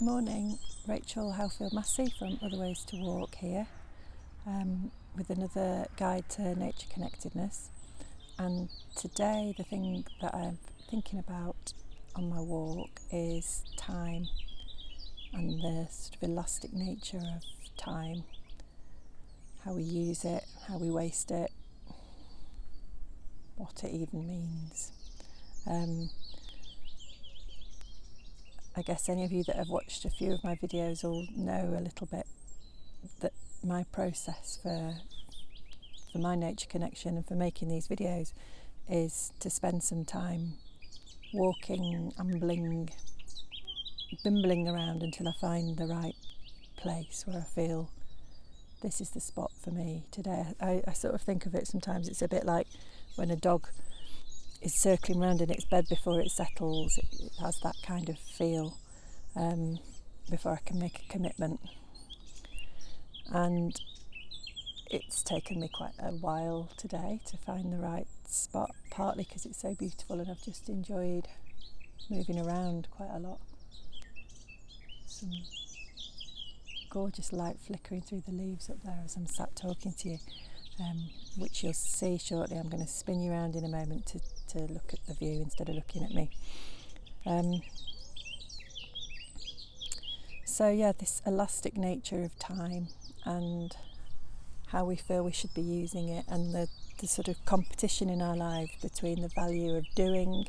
Morning, Rachel Howfield-Massey from Other Ways to Walk here, with another guide to nature connectedness. And today the thing that I'm thinking about on my walk is time and the sort of elastic nature of time, how we use it, how we waste it, what it even means. I guess any of you that have watched a few of my videos will know a little bit that my process for my nature connection and for making these videos is to spend some time walking, bimbling around until I find the right place where I feel this is the spot for me today. I sort of think of it sometimes, it's a bit like when a dog is circling around in its bed before it settles. It has that kind of feel before I can make a commitment. And it's taken me quite a while today to find the right spot, partly because it's so beautiful and I've just enjoyed moving around quite a lot. Some gorgeous light flickering through the leaves up there as I'm sat talking to you, which you'll see shortly. I'm going to spin you around in a moment to look at the view instead of looking at me. So yeah, this elastic nature of time and how we feel we should be using it, and the sort of competition in our life between the value of doing,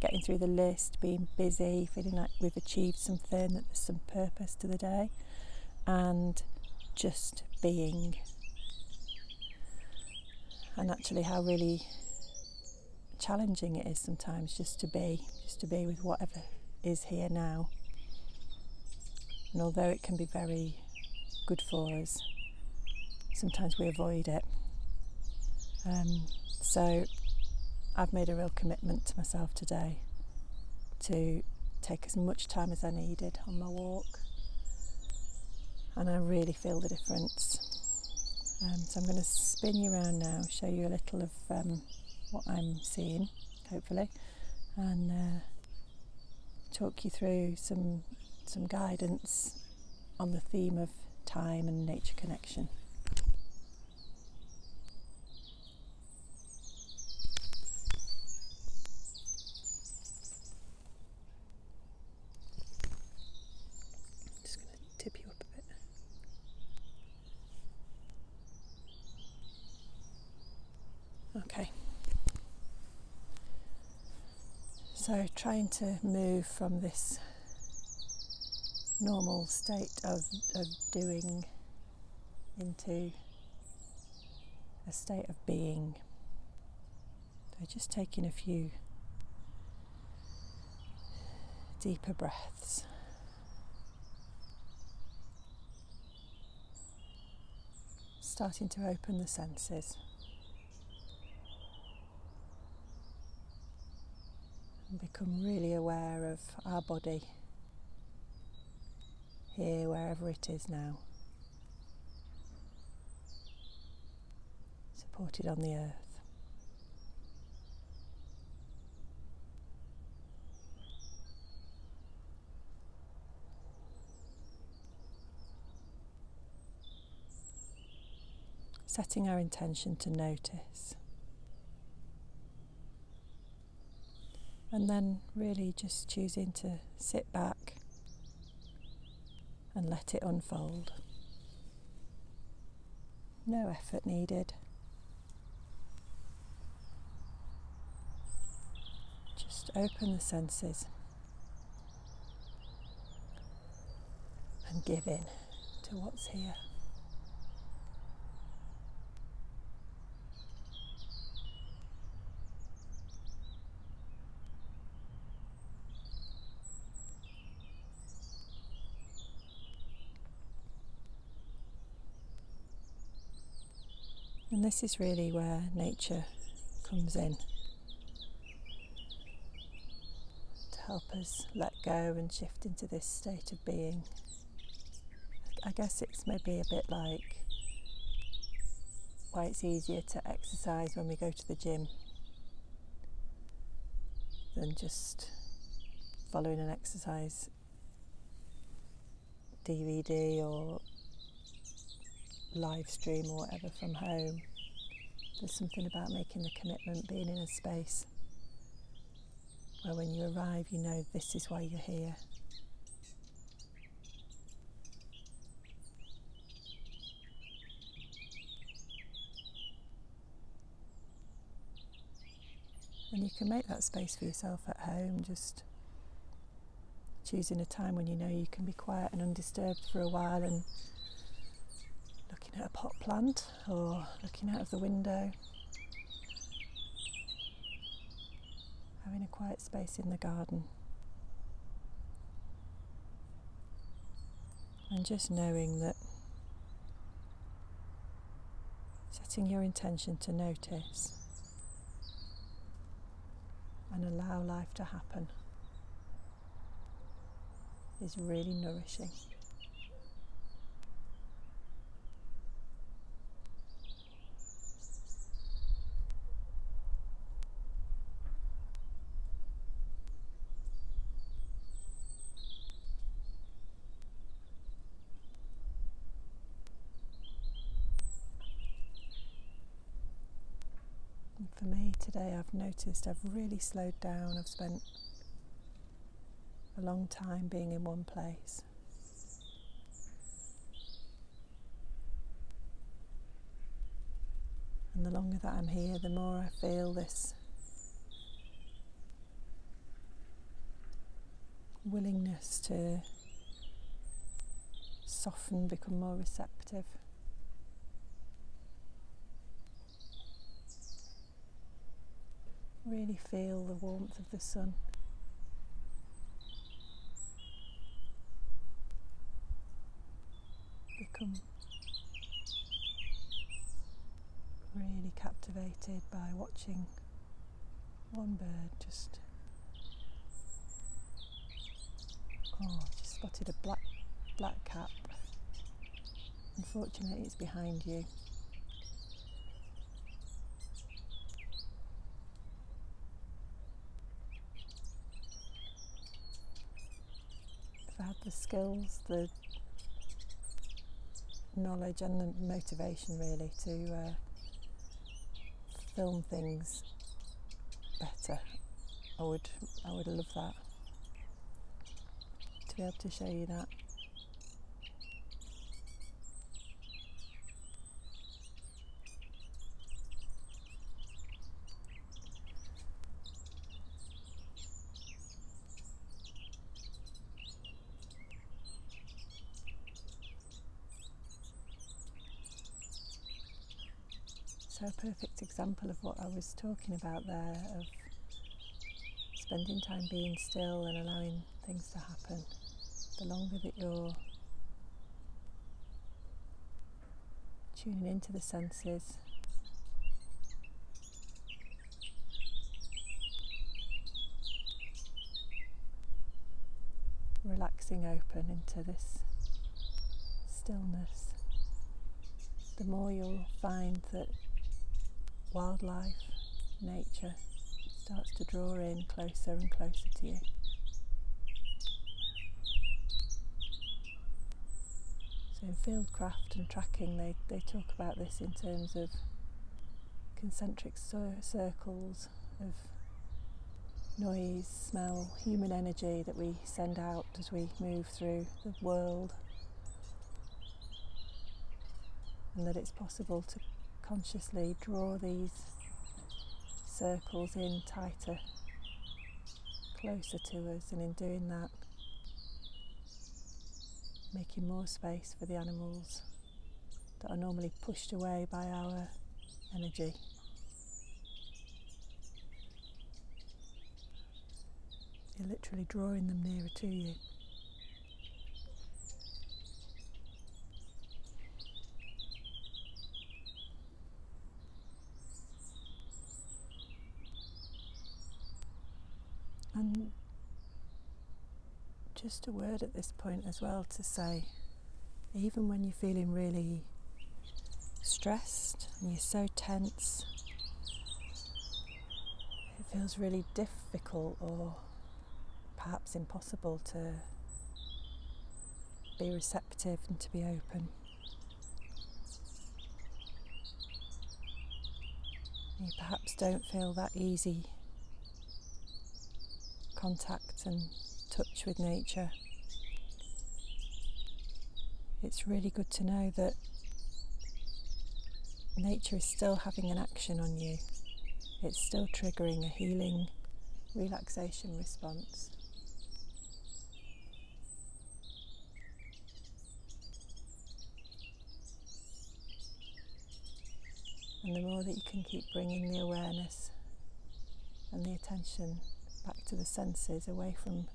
getting through the list, being busy, feeling like we've achieved something, that there's some purpose to the day, and just being. And actually how really challenging it is sometimes just to be with whatever is here now. And although it can be very good for us, sometimes we avoid it. So I've made a real commitment to myself today to take as much time as I needed on my walk, and I really feel the difference. So I'm going to spin you around now, show you a little of what I'm seeing, hopefully, and talk you through some guidance on the theme of time and nature connection. Just going to tip you up a bit. Okay. So trying to move from this normal state of doing into a state of being. So just taking a few deeper breaths. Starting to open the senses. And become really aware of our body here, wherever it is now, supported on the earth. Setting our intention to notice, and then really just choosing to sit back and let it unfold. No effort needed. Just open the senses and give in to what's here. And this is really where nature comes in to help us let go and shift into this state of being. I guess it's maybe a bit like why it's easier to exercise when we go to the gym than just following an exercise DVD or live stream or whatever from home. There's something about making the commitment, being in a space where when you arrive you know this is why you're here. And you can make that space for yourself at home, just choosing a time when you know you can be quiet and undisturbed for a while and looking at a pot plant or looking out of the window, having a quiet space in the garden, and just knowing that setting your intention to notice and allow life to happen is really nourishing. And for me today, I've noticed I've really slowed down. I've spent a long time being in one place. And the longer that I'm here, the more I feel this willingness to soften, become more receptive. Really feel the warmth of the sun. Become really captivated by watching one bird just spotted a black cap. Unfortunately it's behind you. If I had the skills, the knowledge and the motivation really to film things better, I would love that, to be able to show you that. So a perfect example of what I was talking about there, of spending time being still and allowing things to happen. The longer that you're tuning into the senses, relaxing open into this stillness, the more you'll find that wildlife, nature, starts to draw in closer and closer to you. So in fieldcraft and tracking, they talk about this in terms of concentric circles of noise, smell, human energy that we send out as we move through the world, and that it's possible to consciously draw these circles in tighter, closer to us, and in doing that making more space for the animals that are normally pushed away by our energy. You're literally drawing them nearer to you. And just a word at this point as well to say, even when you're feeling really stressed and you're so tense, it feels really difficult or perhaps impossible to be receptive and to be open. You perhaps don't feel that easy contact and touch with nature. It's really good to know that nature is still having an action on you. It's still triggering a healing, relaxation response. And the more that you can keep bringing the awareness and the attention back to the senses, away from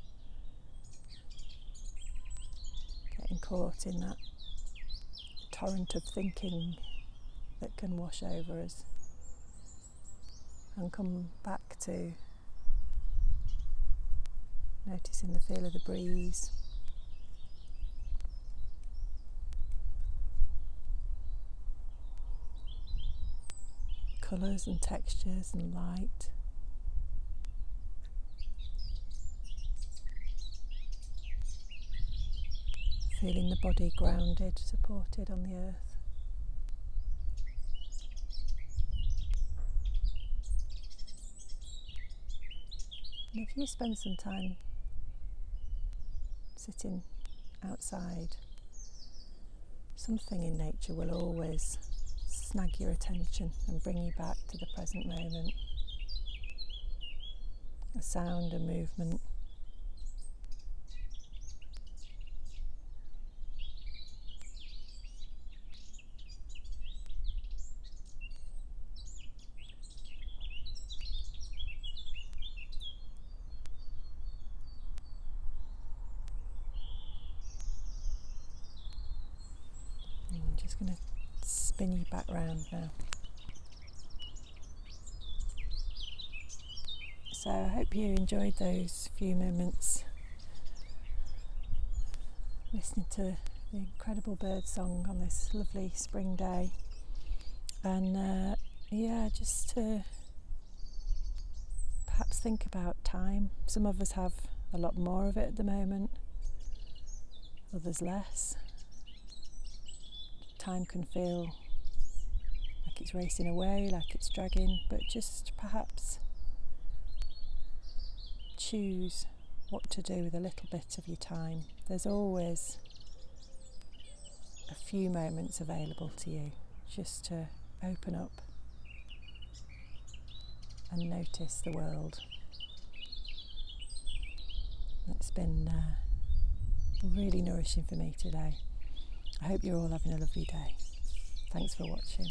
getting caught in that torrent of thinking that can wash over us, and come back to noticing the feel of the breeze, colours and textures and light. Feeling the body grounded, supported on the earth. And if you spend some time sitting outside, something in nature will always snag your attention and bring you back to the present moment. A sound, a movement. I'm just going to spin you back round now. So I hope you enjoyed those few moments listening to the incredible bird song on this lovely spring day. And just to perhaps think about time. Some of us have a lot more of it at the moment, others less. Time can feel like it's racing away, like it's dragging, but just perhaps choose what to do with a little bit of your time. There's always a few moments available to you just to open up and notice the world. It's been really nourishing for me today. I hope you're all having a lovely day. Thanks for watching.